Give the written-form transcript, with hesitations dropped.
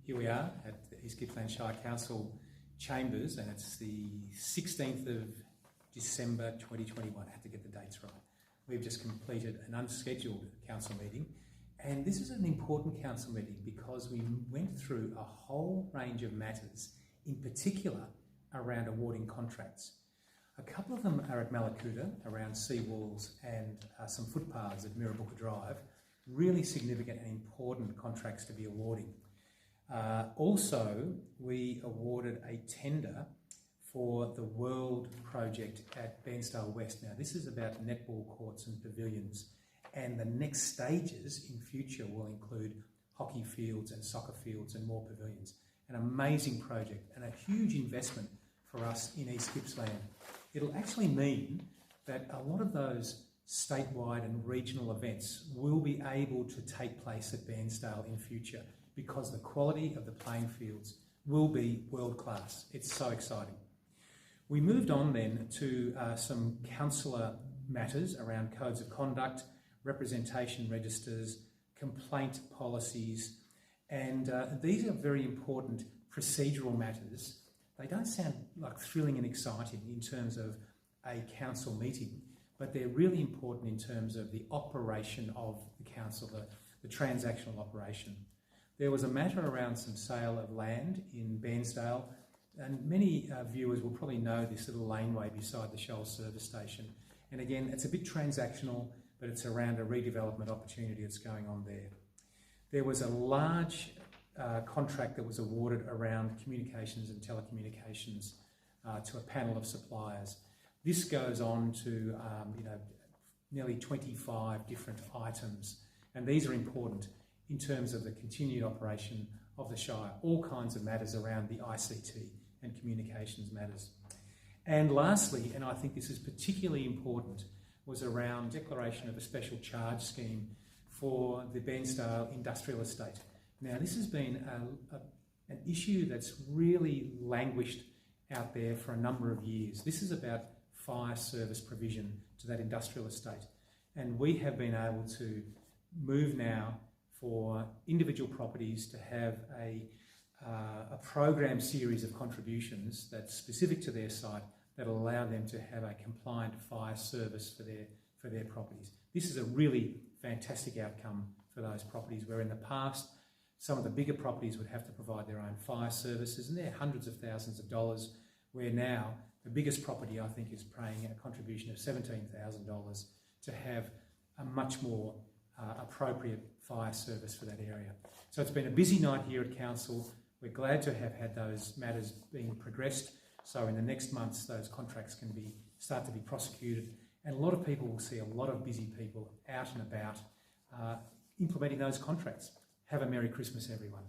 Here we are at the East Gippsland Shire Council chambers, and it's the 16th of December 2021. I had to get the dates right. We've just completed an unscheduled council meeting, and this is an important council meeting because we went through a whole range of matters, in particular around awarding contracts. A couple of them are at Malakuta around seawalls and some footpaths at Mirrabooka Drive. Really significant and important contracts to be awarding. Also, we awarded a tender for the World project at Bairnsdale West. Now, this is about netball courts and pavilions, and the next stages in future will include hockey fields and soccer fields and more pavilions. An amazing project and a huge investment for us in East Gippsland. It'll actually mean that a lot of those statewide and regional events will be able to take place at Bairnsdale in future because the quality of the playing fields will be world class. It's so exciting. We moved on then to some councillor matters around codes of conduct, representation registers, complaint policies, and these are very important procedural matters. They don't sound like thrilling and exciting in terms of a council meeting, but they're really important in terms of the operation of the council, the transactional operation. There was a matter around some sale of land in Bairnsdale, and many viewers will probably know this little laneway beside the Shell service station. And again, it's a bit transactional, but it's around a redevelopment opportunity that's going on there. There was a large contract that was awarded around communications and telecommunications to a panel of suppliers. This goes on to nearly 25 different items, and these are important in terms of the continued operation of the Shire, all kinds of matters around the ICT and communications matters. And lastly, and I think this is particularly important, was around declaration of a special charge scheme for the Bairnsdale Industrial Estate. Now, this has been an issue that's really languished out there for a number of years. This is about fire service provision to that industrial estate. And we have been able to move now for individual properties to have a program series of contributions that's specific to their site that will allow them to have a compliant fire service for their properties. This is a really fantastic outcome for those properties where in the past some of the bigger properties would have to provide their own fire services, and they're hundreds of thousands of dollars, where now the biggest property, I think, is paying a contribution of $17,000 to have a much more appropriate fire service for that area. So it's been a busy night here at Council. We're glad to have had those matters being progressed. So in the next months, those contracts can start to be prosecuted, and a lot of people will see a lot of busy people out and about implementing those contracts. Have a Merry Christmas, everyone.